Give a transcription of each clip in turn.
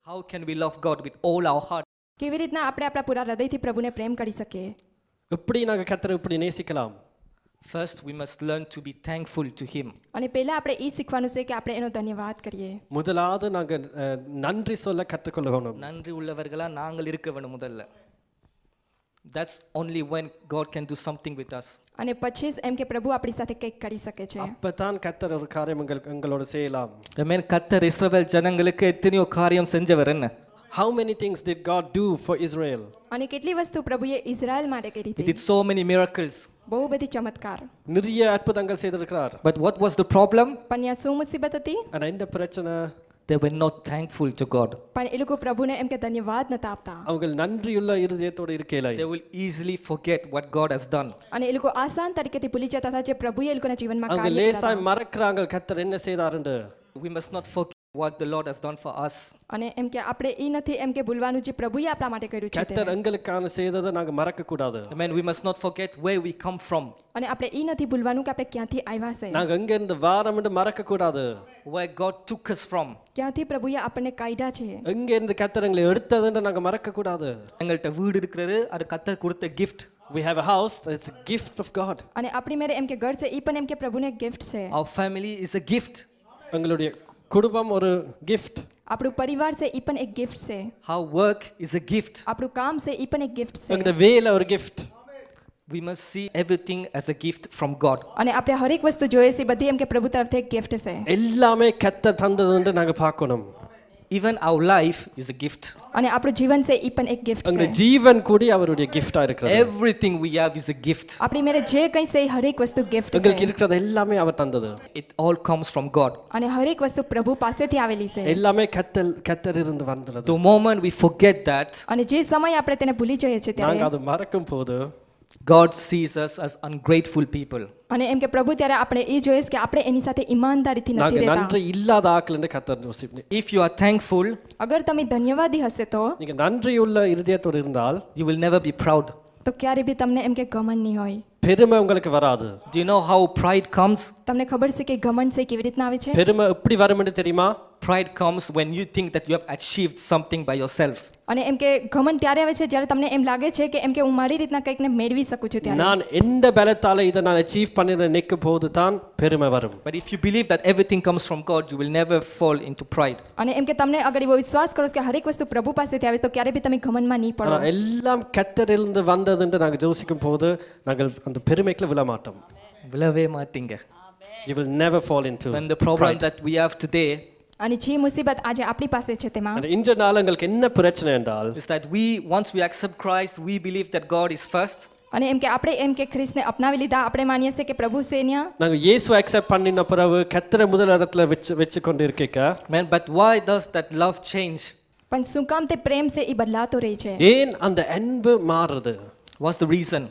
How can we love God with all our heart? કેવી રીતના આપણે આપણા પૂરા હૃદયથી પ્રભુને પ્રેમ કરી શકીએ? எப்படி நாங்க கர்த்தரை இப்படி நேசிக்கலாம்? First, we must learn to be thankful to Him. અને પહેલા આપણે એ શીખવાનું છે કે આપણે એનો ધન્યવાદ કરીએ. முதலாவது நாங்க நன்றி சொல்ல கற்றுக்கொள்ளணும். நன்றி உள்ளவர்களா நாங்கள் இருக்க வேண்டும் முதல்ல. That's only when God can do something with us. અને પછી જ એમ કે પ્રભુ આપણી સાથે કંઈક કરી શકે છે. அப்பதான் கர்த்தர் ஒரு காரியம் எங்களோட செய்யலாம். Amen. கர்த்தர் இஸ்ரவேல் ஜனங்களுக்கு எத்தனையோ காரியம் செஞ்சவர் என்ன? How many things did God do for Israel? અને કેટલી વસ્તુ પ્રભુએ ઇઝરાયલ માટે કરી He હતી. did so many miracles. બહુ બધી ચમત્કાર. நிறைய அற்புதங்கள் செய்திருக்கிறார். But what was the problem? પણ ત્યાં શું મુસીબત હતી? ஆனா இந்த பிரச்சனை They were not thankful to God. પણ એ લોકો પ્રભુને એમ કે ધન્યવાદ નતા આપતા. அவங்க நன்றியுள்ள இருதயத்தோட இருக்கல. They will easily forget what God has done. અને એ લોકો આસાન તરીકેથી ભૂલી જતા હતા જે પ્રભુએ એ લોકોના જીવનમાં அவங்க કાર્ય કર્યા லேசாய் હતા. மறக்கறாங்க கர்த்தர் என்ன செய்தாருன்னு. We must not forget what the Lord has done for us. અને એમ કે આપણે એ નથી એમ કે ભૂલવાનું જે પ્રભુએ આપણા માટે કર્યું છે તે. கர்த்தர் எங்களுக்கான செய்ததை நாங்க மறக்க கூடாது. Amen. We must not forget where we come from. અને આપણે એ નથી ભૂલવાનું કે આપણે ક્યાંથી આવ્યા છે. நாங்க எங்க இருந்து வாரம்னு மறக்க கூடாது. Where God took us from. ક્યાંથી પ્રભુએ આપણને કાઢ્યા છે. எங்க இருந்து கர்த்தர் எங்களை எடுத்ததுன்னு நாங்க மறக்க கூடாது. எங்கள்ட்ட வீடு இருக்குறது அது கர்த்தர் கொடுத்த gift. We have a house, it's a gift of God. અને આપણી મેરે એમ કે ઘર છે એ પણ એમ કે પ્રભુને gift છે. Our family is a gift. எங்களுடைய குடும்பம் ஒரு gift. આપણું પરિવાર છે એ પણ એક gift છે. Our work is a gift. આપણું કામ છે એ પણ એક gift છે. எங்களுடைய வேலை ஒரு gift. We must see everything as a gift from God. અને આપણે હરેક વસ્તુ જોઈએ છે બધી એમ કે પ્રભુ તરફથી એક gift છે. எல்லாமே கர்த்தர் தந்ததுன்னு நாங்க பார்க்கணும். Even our life is a gift. અને આપણું જીવન છે એ પણ એક gift எங்களுடைய છે. ஜீவன் கூட அவருடைய gift-ஆ இருக்கிறது. Everything we have is a gift. આપણી મેરે જે કંઈ છે એ હરેક વસ્તુ gift எங்களுக்கு છે. இருக்கிறது எல்லாமே அவர் தந்தது. It all comes from God. અને હરેક વસ્તુ પ્રભુ પાસેથી આવેલી છે. எல்லாமே கர்த்தர் இருந்து வந்தது. The moment we forget that, અને જે સમય આપણે તેને ભૂલી જઈએ છીએ நாங்க ત્યારે அது மறக்கும் போது God sees us as ungrateful people. અને એમ કે પ્રભુ ત્યારે આપણે એ જોઈએ છે કે આપણે એની સાથે ઈમાનદારીથી નથી நாங்க રહેતા. நன்றி இல்லாத ஆட்கள்னு கர்த்தர் யோசிப்பீங்க. If you are thankful, અગર તમે ધન્યવાદી હશે તો நீங்க நன்றியுள்ள இருதயத்தோடு இருந்தால் you will never be proud. તો ક્યારે બી તમને એમ કે ઘમંડ નહીં હોય. பெருமை உங்களுக்கு வராது. Do you know how pride comes? તમને ખબર છે કે ઘમંડ છે કેવી રીતના આવે છે? பெருமை எப்படி வரும்னு தெரியுமா? Pride comes when you think that you have achieved something by yourself. અને એમ કે ઘમંડ ત્યારે આવે છે જ્યારે તમને એમ લાગે છે કે એમ કે હું મારી રીતના કંઈકને મેળવી શકું છું ત્યારે. நான் எந்த பலத்தால இதை நான் அச்சீவ் பண்ணின நிக்க போது தான் பெருமை வரும். But if you believe that everything comes from God, you will never fall into pride. અને એમ કે તમને અગર એવો વિશ્વાસ કરો છો કે હરેક વસ્તુ પ્રભુ પાસેથી આવે છે તો ક્યારે બી તમે ઘમંડમાં નહીં પડો. ஆனா எல்லாம் கர்த்தரிலிருந்து வந்ததுன்னு நாங்க யோசிக்கும் போது நாங்கள் அந்த பெருமைக்குள்ள விழ மாட்டோம். விழவே மாட்டீங்க. You will never fall into When the problem that we have today અને જે મુસીબત આજે આપણી પાસે છે તેમાં இன்ற நாள் எங்களுக்கு என்ன பிரச்சனை என்றால் is that once we accept Christ, we believe that God is first. અને એમ કે આપણે એમ કે ખ્રિસ્તને અપનાવી લીધા આપણે માનીએ છીએ કે પ્રભુ છે ત્યાં. நாங்க இயேசுவை அக்செப்ட் பண்ணின பிறகு கர்த்தரை முதல் இடத்துல வெச்சு கொண்டு இருக்கேக்க. Man, but why does that love change? પણ શું કામ તે પ્રેમ છે એ બદલાતો રહે છે? ஏன் அந்த அன்பு மாறுது? What's the reason?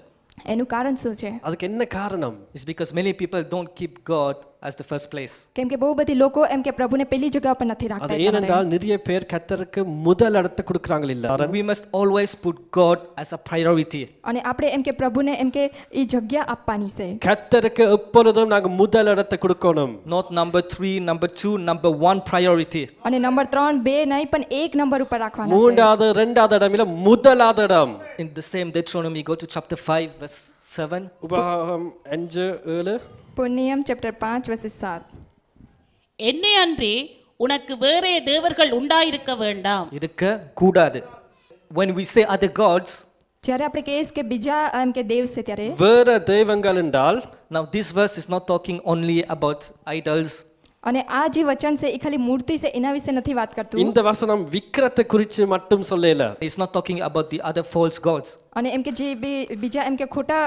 એનું કારણ શું છે? அதுக்கு என்ன காரணம்? It's because many people don't keep God as the first place. કેમ કે બહુ બધી લોકો એમ કે પ્રભુને પહેલી જગ્યા પર નથી அது રાખતા. ஏனென்றால் நிறைய பேர் கர்த்தருக்கு முதல் இடத்தை கொடுக்கறாங்க இல்ல. We must always put God as a priority. અને આપણે એમ કે પ્રભુને એમ કે ઈ જગ્યા આપવાની છે. கர்த்தருக்கு எப்பொழுதும் நாங்க முதல் இடத்தை கொடுக்கணும். Not number 3, number 2, number 1 priority. અને નંબર 3, 2 નહીં પણ 1 નંબર ઉપર રાખવાના છે. மூன்றாவது இரண்டாவது இடம் இல்ல முதலாவது இடம். In the same Deuteronomy, go to chapter 5 verse 7. உபாகமம் 5:7. પુણ્યમ ચેપ્ટર 5 વર્સ 7. என்னை அன்றி உனக்கு வேறே தேவர்கள் உண்டாயிருக்க வேண்டாம். இருக்க கூடாது. When we say other gods, જ્યારે આપણે કહીએ કે બીજા એમ કે દેવ છે ત્યારે வேற தெய்வங்கள் என்றால் now this verse is not talking only about idols. અને આ જે વચન છે એ ખાલી મૂર્તિ છે એના વિશે નથી વાત કરતું. இந்த வசனம் விக்கிரத்தை குறித்து மட்டும் சொல்லல. It's not talking about the other false gods. અને એમ કે જે બીજા એમ કે ખોટા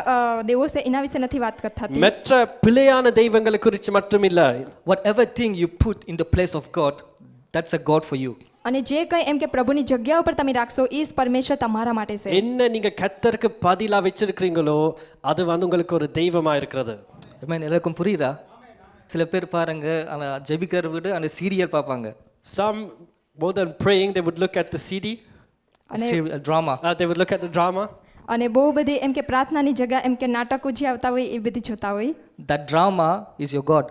દેવો છે એના વિશે નથી વાત કરતા. மற்ற பிழையான தெய்வங்களை குறித்து மட்டும் இல்ல. Whatever thing you put in the place of God, that's a god for you. અને જે કંઈ એમ કે પ્રભુની જગ્યા ઉપર તમે રાખશો એ જ પરમેશ્વર તમારા માટે છે. என்ன நீங்க கர்த்தருக்கு பதிலா வச்சிருக்கீங்களோ அது வந்து உங்களுக்கு ஒரு தெய்வமா இருக்கிறது. Amen. எல்லாருக்கும் புரியுதா? சில பேர் பாருங்க அந்த ஜெபிக்கிற விட அந்த சீரியல் பார்ப்பாங்க. Some more than praying they would look at the CD. Drama. They would look at the drama. અને બહુ બધી એમ કે પ્રાર્થનાની જગ્યા એમ કે નાટકો જે આવતા હોય એ બધી જોતા હોય. That drama is your God.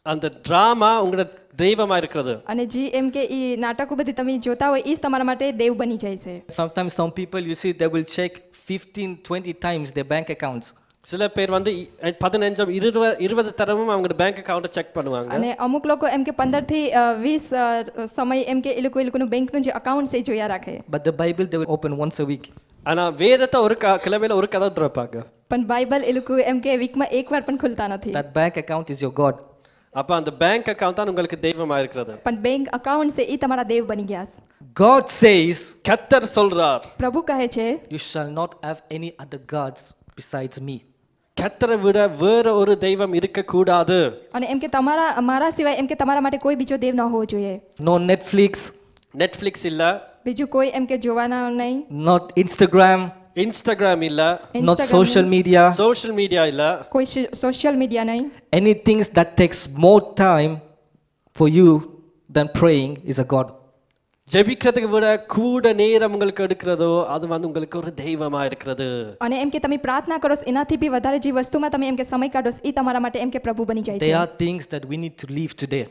அந்த drama உங்களோட தெய்வமா இருக்கிறது. અને જે એમ કે એ નાટકો બધી તમે જોતા હોય એ જ તમારા માટે દેવ બની જાય છે. Sometimes some people, you see, they will check 15, 20 times their bank accounts. சில பேர் வந்து 15 20 தரமும் அவங்க பேங்க் அக்கவுண்ட்டை செக் பண்ணுவாங்க. અને અમુક લોકો એમ કે 15 થી 20 સમય એમ કે એ લોકોનું બેંકનું જે અકાઉન્ટ છે એ જોયા રાખે. But the Bible, they will open once a week. ஆனா வேதத்தை ஒரு கிழமையில ஒரு கதை திறப்பாங்க. પણ બાઇબલ એ લોકો એમ કે વીકમાં એકવાર પણ ખુલતા નથી. That bank account is your God. அப்ப அந்த பேங்க் அக்கவுண்ட் தான் உங்களுக்கு தெய்வமா இருக்கிறது. પણ બેંક અકાઉન્ટ છે એ તમારા દેવ બની ગયા છે. God says, கர்த்தர் சொல்றார், પ્રભુ કહે છે, you shall not have any other gods besides me. கர்த்தரை விட வேற ஒரு தெய்வம் இருக்க கூடாது. અને એમ કે તમારા મારા સિવાય એમ કે તમારા માટે કોઈ બીજો દેવ ન હોવો જોઈએ. No Netflix, நெட்ஃபிளிக்ஸ் இல்ல, બીજું કોઈ એમ કે જોવાના નહીં, not Instagram, இன்ஸ்டாகிராம் இல்ல, not social media. Social media இல்ல, કોઈ સોશિયલ મીડિયા નહીં. Anything that takes more time for you than praying is a God. ஜெபிக்கிறதுக்கு விட கூட நேரம் உங்களுக்கு எடுக்கிறதோ அது வந்து உங்களுக்கு ஒரு தெய்வமா இருக்கிறது. અને એમ કે તમે પ્રાર્થના કરો એનાથી બી વધારે જે વસ્તુમાં તમે એમ કે સમય કાઢો એ તમારા માટે એમ કે પ્રભુ બની જાય There છે. are things that we need to leave today.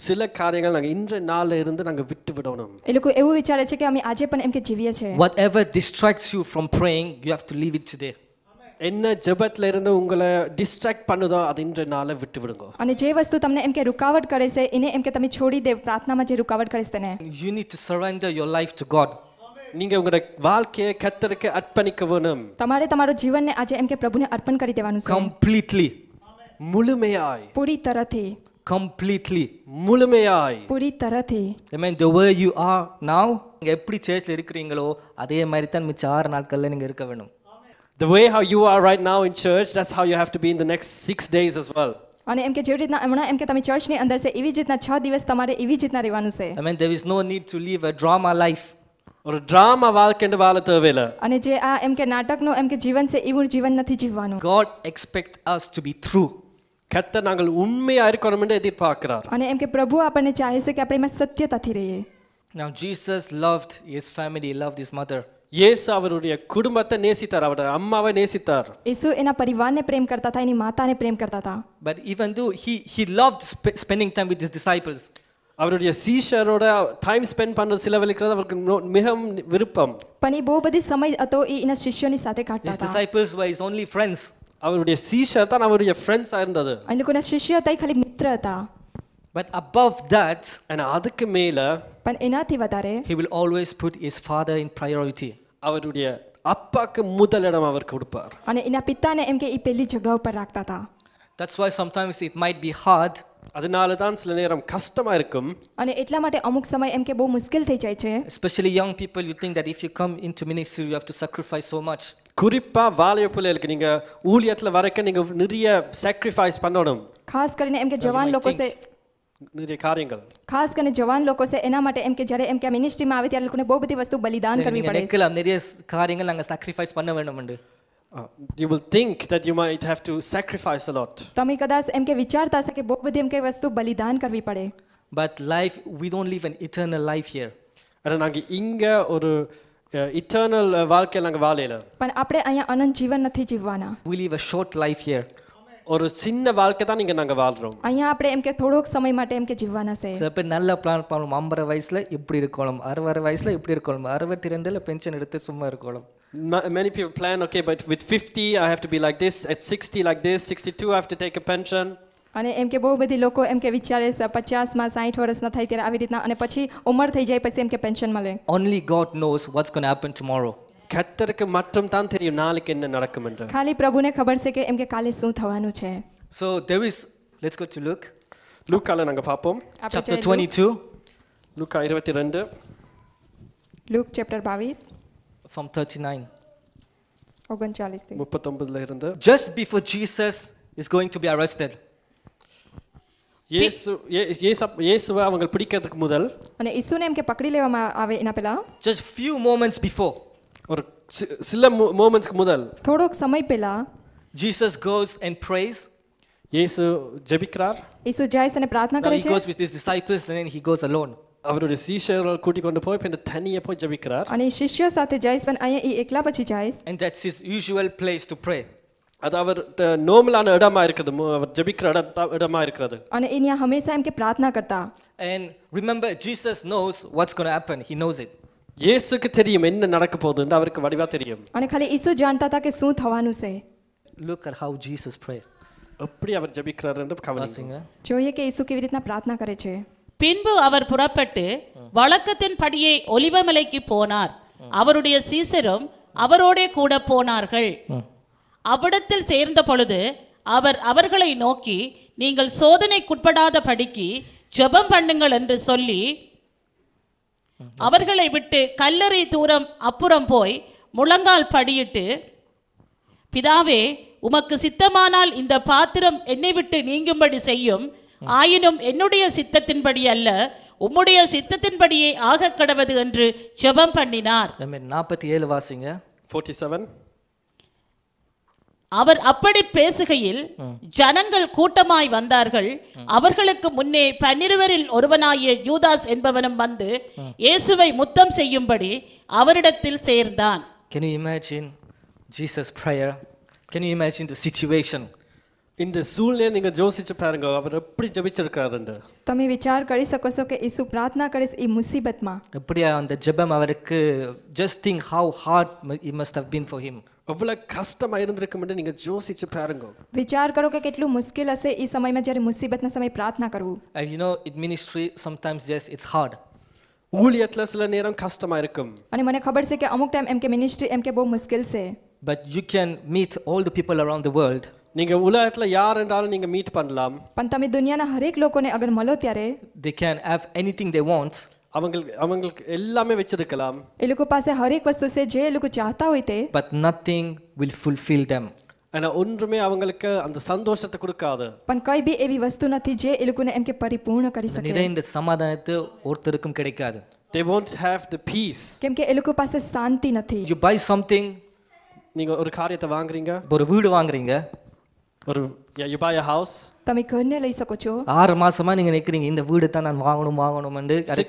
சில காரியங்கள் நாங்க இன்றைய நாள்ல இருந்து நாங்க விட்டு விடணும். એ લોકો એવું વિચારે છે કે અમે આજે પણ એમ કે જીવીએ છે. Whatever distracts you from praying, you have to leave it today. என்ன ஜெபத்துல இருந்து உங்களை டிஸ்ட்ராக்ட் பண்ணுதோ அது இன்றைய நாளை விட்டு விடுங்க. અને જે વસ્તુ તમને એમ કે રૂકાવટ કરે છે એને એમ કે તમે છોડી દેવ. પ્રાર્થનામાં જે રૂકાવટ કરે છે તેને You need to surrender your life to God. நீங்க உங்களோட வாழ்க்கையை கர்த்தருக்கு அர்ப்பணிக்க வேணும். તમારે તમારું જીવનને આજે એમ કે પ્રભુને અર્પણ કરી દેવાનું છે. Completely. முழுமையாய், પૂરી તરહથી, Completely. முழுமையாய். પૂરી તરહથી. Amen. The way you are now, நீங்க எப்படி சேர்ச்சில் இருக்கிறீங்களோ அதே மாதிரி தான் மிச்ச 6 நாட்கள்ல நீங்க இருக்க வேணும். The way how you are right now in church, that's how you have to be in the next 6 days as well. અને એમ કે જેવી રીતના હમણાં એમ કે તમે ચર્ચની અંદર છે એવી જ રીતના 6 દિવસ તમારે એવી જ રીતના રહેવાનું છે. Amen. There is no need to live a drama life. ஒரு டிராமா வாழ்க்கைன்னு வாழ தேவையில்லை. અને જે આ એમ કે નાટકનું એમ કે જીવન છે એવું જીવન નથી જીવવાનું. God expects us to be true. கர்த்தர் நாங்கள் உண்மையா இருக்கணும்னு எதிர்பார்க்கிறார். અને એમ કે પ્રભુ આપણને ચાહે છે કે આપણે એમાં સત્યતાથી રહીએ. Now Jesus loved his family, he loved his mother. இயேசு அவருடைய குடும்பத்தை நேசித்தார், அவருடைய அம்மாவை நேசித்தார். ઈસુ એના પરિવારને પ્રેમ કરતા હતા, એની માતાને પ્રેમ કરતા હતા. But even though he loved spending time with his disciples. அவருடைய சீஷரோட டைம் ஸ்பெண்ட் பண்றது சிலவழிக்கிறது அவருக்கு மிகவும் விருப்பம். પણ એ બહુ બધી સમય હતો એ એના શિષ્યોની સાથે કાઢતા His હતા. disciples were his only friends. அவருடைய சீஷர் தான் அவருடைய ஃப்ரெண்ட்ஸா இருந்தது. એ લોકોના શિષ્ય હતા એ ખાલી મિત્ર હતા. But above that, and அதுக்கு மேல પણ એનાથી વધારે he will always put his father in priority. அவருடைய அப்பாக்கு முதலிடம் அவர் கொடுப்பார். અને એના પિતાને એમ કે એ પહેલી જગ્યા ઉપર રાખતા હતા. That's why sometimes it might be hard. அதனால தான் சில நேரம் கஷ்டமா இருக்கும். અને એટલા માટે અમુક સમય એમ કે બહુ મુશ્કેલ થઈ જાય છે. Especially young people, you think that if you come into ministry you have to sacrifice so much. குறிப்பா வாலிப பிள்ளைகளுக்கு நீங்க ஊழியத்துல வரைக்கும் நீங்க நிறைய sacrifice பண்ணணும். ખાસ કરીને એમ કે જવાન લોકો છે நிறைய காரியங்கள். ખાસ કરીને જવાન લોકો છે એના માટે એમ કે જ્યારે એમ કે આ મિનિસ્ટ્રીમાં આવે ત્યારે લોકોને બહુ બધી વસ્તુ બલિદાન કરવી நீங்க પડે. நினைக்கலாம் நிறைய காரியங்கள் நாங்க sacrifice பண்ண வேண்டும்னு. You will think that you might have to sacrifice a lot. તમે કદાચ એમ કે વિચારતા હશે કે બહુ બધી એમ કે વસ્તુ બલિદાન કરવી પડે. But life, we don't live an eternal life here. ஆனா நாங்க இங்க ஒரு இட்டர்னல் வாழ்க்கை நாங்க வாழல. પણ આપણે અહીંયા અનંત જીવન નથી જીવવાના. We live a short life here. ஒரு சின்ன வாழ்க்கை தான் இங்க நாங்க வாழ்றோம். અહીંયા આપણે એમ કે થોડોક સમય માટે એમ કે જીવવાના છે. சில பேர் நல்ல பிளான் பண்ணுவோம், 50 வயசுல இப்படி இருக்கணும், 60 வயசுல இப்படி இருக்கணும், 62ல பென்ஷன் எடுத்து சும்மா இருக்கணும். Many people plan, okay, but with 50 I have to be like this, at 60 like this, 62 I have to take a pension. અને એમ કે બહુ બધી લોકો એમ કે વિચારે 50માં 60 વર્ષના થાય ત્યારે આવી રીતના અને પછી ઉંમર થઈ જાય પછી એમ કે પેન્શન મળે. Only God knows what's going to happen tomorrow. கர்த்தருக்கு மட்டும் தான் தெரியும் நாளைக்கு என்ன நடக்கும் என்று. ખાલી પ્રભુને ખબર છે કે એમ કે કાલે શું થવાનું છે. So there is, let's go to Luke. லூக்கால நாங்க பாப்போம். આપણે Chapter છે 22 லூக்கா 22 લુક ચેપ્ટર 22 from 39. 39 થી 39ல இருந்து. Just before Jesus is going to be arrested. இயேசுவை அவங்க பிடிக்கிறதுக்கு முதல் અને ઈસુને એમ કે પકડી લેવામાં આવે એના પહેલા Just few moments before, ஒரு சில மொமெண்ட்ஸ்க்கு முதல் થોડોક સમય પહેલા Jesus goes and prays. இயேசு ஜெபிக்கிறார். ઈસુ જાય છે અને પ્રાર્થના Now કરે he છે. goes with his disciples, and then he goes alone. அவருடைய சீஷர்கள் கூட்டிக் கொண்டு போய் பின்ன தனியே போய் ஜெபிக்கிறார். અને શિષ્યો સાથે જાય પણ અહીંયા એ એકલા પછી જાય. And that's his usual place to pray. அது அவர் நார்மலான இடமா இருக்குது அவர் ஜெபிக்கிற இடமா இருக்கிறது અને એ ત્યાં હંમેશા એમ કે પ્રાર્થના કરતા. And remember, Jesus knows what's going to happen. He knows it. இயேசுக்கு தெரியும் என்ன நடக்க போகுதுன்னு அவருக்கு வடிவா தெரியும் અને ખાલી ઈસુ જાણતા હતા કે શું થવાનું છે. Look at how Jesus prayed. எப்படி அவர் ஜெபிக்கிறாருன்னு கவனிங்க Singer. જોઈએ કે ઈસુ કેવી રીતના પ્રાર્થના કરે છે. பின்பு அவர் புறப்பட்டு வழக்கத்தின்படியே ஒலிவமலைக்கு போனார். அவருடைய சீசரும் அவரோடே கூட போனார்கள். அவ்விடத்தில் சேர்ந்த பொழுது அவர் அவர்களை நோக்கி, நீங்கள் சோதனைக்குட்படாத படிக்கு ஜெபம் பண்ணுங்கள் என்று சொல்லி அவர்களை விட்டு கல்லறை தூரம் அப்புறம் போய் முழங்கால் படியிட்டு, பிதாவே, உமக்கு சித்தமானால் இந்த பாத்திரம் என்னை விட்டு நீங்கும்படி செய்யும். ஆயினும் என்னுடைய சித்தத்தின்படி அல்ல, உம்முடைய சித்தத்தின்படியே ஆக கடவது என்று ஜெபம் பண்ணினார். 47 வாசிங்க. 47 அவர் அப்படி பேசுகையில் ஜனங்கள் கூட்டமாய் வந்தார்கள். அவர்களுக்கு முன்னே 12 ஒருவனாகிய யூதாஸ் என்பவனும் வந்து இயேசுவை முத்தம் செய்யும்படி அவரிடத்தில் சேர்ந்தான். Can you imagine Jesus' prayer? Can you imagine the situation? இந்த சூழ்நிலையை நீங்க யோசிச்சு பாருங்க அவர் எப்படி ஜெபிச்சிருக்காருன்னு તમે વિચાર કરી શકો છો કે ઈસુ પ્રાર્થના કરે છે એ મુસીબતમાં. எப்படியா அந்த ஜெபம் அவருக்கு, just think how hard it must have been for him. எவ்வளவு கஷ்டமா இருந்திருக்கும்னு நீங்க யோசிச்சு பாருங்க વિચાર કરો કે કેટલું મુશ્કેલ હશે એ સમયમાં જ્યારે મુસીબતના સમય પ્રાર્થના કરવું. And you know, in ministry sometimes yes, it's hard. ஊழியத்துல சில நேரம் கஷ்டமா இருக்கும் અને મને ખબર છે કે અમુક ટાઈમ એમ કે મિનિસ્ટ્રી એમ કે બહુ મુશ્કેલ છે. But you can meet all the people around the world. நீங்க உலகத்துல யார் என்றாலும் நீங்க மீட் பண்ணலாம் પણ તમે દુનિયાના હરેક લોકોને અગર મળો ત્યારે They can have anything they want. அவங்களுக்கு எல்லாமே வச்சிருக்கலாம் એ લોકો પાસે હરેક વસ્તુ છે જે એ લોકો ચાહતા હોય તે, But nothing will fulfill them. ஆனா ஒன்றுமே அவங்களுக்கு அந்த சந்தோஷத்தை கொடுக்காது પણ કઈ બી એવી વસ્તુ નથી જે એ લોકોને એમ કે પરિપૂર્ણ કરી શકે. நிறைந்த சமாதானத்தை ஒருத்தருக்கும் கிடைக்காது. they won't have the peace કેમ કે એ લોકો પાસે શાંતિ નથી. You buy something, நீங்க ஒரு காரியத்தை வாங்குறீங்க ஒரு வீடு வாங்குறீங்க, ஒரு you buy a house તમે ઘરને લઈ શકો છો. 6 மாசமா நீங்க நினைக்கிறீங்க இந்த வீடு தான் நான் வாங்கணும்னு.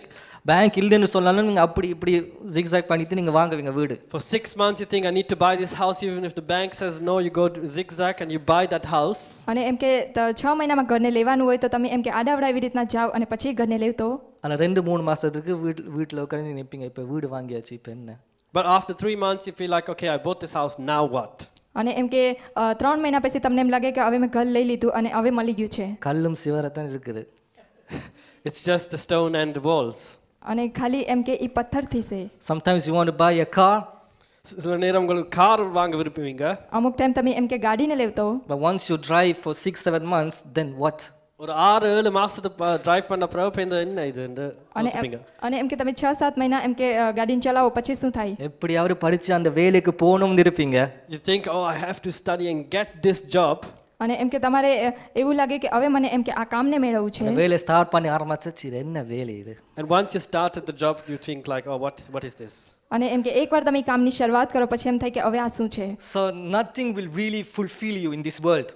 பேங்க் இல்லைன்னு சொன்னாலும் நீங்க அப்படி இப்படி ஜிக்ஸாக் பண்ணிட்டு நீங்க வாங்குவீங்க வீடு. for 6 months you think I need to buy this house even if the bank says no, you go to zigzag and you buy that house. અને એમ કે 6 મહિનામાં ઘરને લેવાનું હોય તો તમે એમ કે આડાવડા એવી રીતના જાઓ અને પછી ઘરને લેતો. ஆனா 2-3 மாசத்துக்கு வீட்டுல உட்கார்ந்து நினைப்பீங்க இப்ப வீடு வாங்கியாச்சு இப்ப என்ன. But after 3 months you feel like okay, I bought this house, now what? અને એમ કે 3 મહિના પછી તમને એમ લાગે કે હવે મેં ઘર લઈ લીધું અને હવે મળી ગયું છે. கல்லும் சிவரத்தான் இருக்குது. It's just the stone and the walls. અને ખાલી એમ કે ઈ પથ્થરથી છે. Sometimes you want to buy a car, சில நேரம் உங்களுக்கு கார் வாங்க விரும்புவீங்க અમુક ટાઈમ તમે એમ કે ગાડીને લેવતો, but once you drive for 6-7 months, then what? ஒரு 6-7 மாசத்துக்கு டிரைவ் பண்ண பிறகு இந்த என்ன இதுன்னு யோசிப்பீங்க અને એમ કે તમે 6-7 મહિના એમ કે ગાડીને ચલાવો પછી શું થાય? எப்படியாவது படிச்சு அந்த வேலைக்கு போகணும்னு இருப்பீங்க. you think oh I have to study and get this job. અને એમ કે તમારે એવું લાગે કે હવે મને એમ કે આ કામને મેળવવું છે. அந்த வேலையை ஸ்டார்ட் பண்ணி ஆரம்பிச்சு என்ன வேலை இது? And once you started the job you think like oh what is this? અને એમ કે એકવાર તમે ઈ કામની શરૂઆત કરો પછી એમ થાય કે હવે આ શું છે? So nothing will really fulfill you in this world.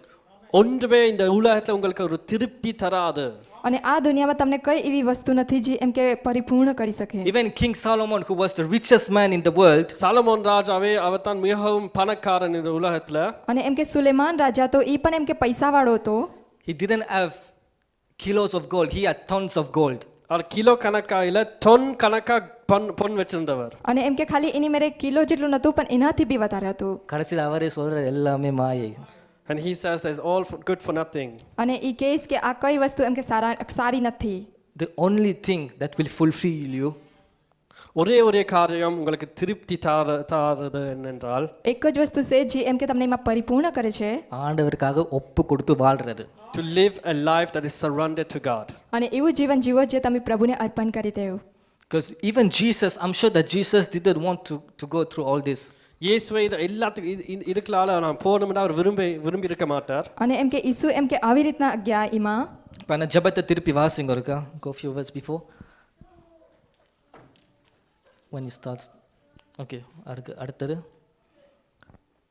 ஒன்றுமே இந்த உலகத்துல உங்களுக்கு ஒரு திருப்தி தராது. અને આ દુનિયામાં તમને કઈ એવી વસ્તુ નથી જે એમ કે પરિપૂર્ણ કરી શકે. Even King Solomon, who was the richest man in the world, Solomon ராஜாவே அவர் தான் மிகவும் பணக்காரன் இந்த உலகத்துல. અને એમ કે સુલેમાન રાજા તો ઈ પણ એમ કે પૈસાવાળો હતો. he didn't have kilos of gold, he had tons of gold. அவர் கிலோ கணக்கா இல்ல டன் கணக்கா பொன் வச்சிருந்தவர். અને એમ કે ખાલી એની મેરે કિલો જેટલું નતું પણ એનાથી બી વધારે હતું. கடைசியில் அவரே சொல்ற எல்லாமே மாயை. And he says there's all good for nothing. અને ઈ કહેશ કે આ કઈ વસ્તુ એમ કે સારી નથી. The only thing that will fulfill you ஒரே காரியம் உங்களுக்கு திருப்தி தாரது என்னென்றால் એક જ વસ્તુ છે જે એમ કે તમને એમાં પરિપૂર્ણ કરે છે, ஆண்டவருக்காக ஒப்பு கொடுத்து வாழ்றது. to live a life that is surrendered to God. અને એવું જીવન જીવો જે તમે પ્રભુને અર્પણ કરી દેવો. Because even Jesus, I'm sure that Jesus didn't want to go through all this. இயேசுவை எல்லாத்துக்கும் இதுக்குள்ள நான் போகணும்னு அவர் விரும்பி இருக்க மாட்டார். અને એમ કે ઈસુ એમ કે આવી રીતના ગયા ઈમાં. પણ ஜெபத்தை திருப்பி வாசிங்க ஒருக்கா. Go few verses before. When he starts. Okay, அடுத்தது.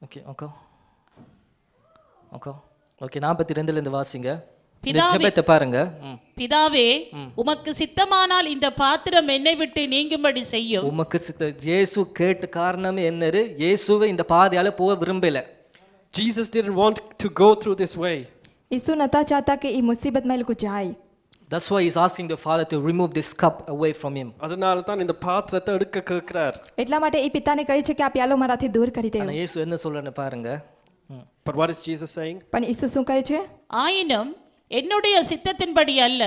Okay, okay. Okay, 42ல இருந்து வாசிங்க. இந்த ஜெபத்தை பாருங்க. பிதாவே, உமக்கு சித்தமானால் இந்த பாத்திரம் என்னை விட்டு நீங்கும்படி செய்யும். உமக்கு இயேசு கேட்ட காரணமே என்னது? இயேசுவை இந்த பாதையால போக விரும்பல. Jesus didn't want to go through this way. ઈસુ નતા ચાહતા કે એ મુસીબતમાં એ લોકો જાય. That's why he's asking the Father to remove this cup away from him. அதனால தான் இந்த பாத்திரத்தை எடுக்க கேட்கிறார். એટલા માટે એ પિતાને કહે છે કે આ પ્યાલો મારાથી દૂર કરી દેવો. ஆனா இயேசு என்ன சொல்றாருன்னு பாருங்க. But what is Jesus saying? પણ ઈસુ શું કહે છે? ஆயினும் என்னுடைய சித்தத்தின்படி அல்ல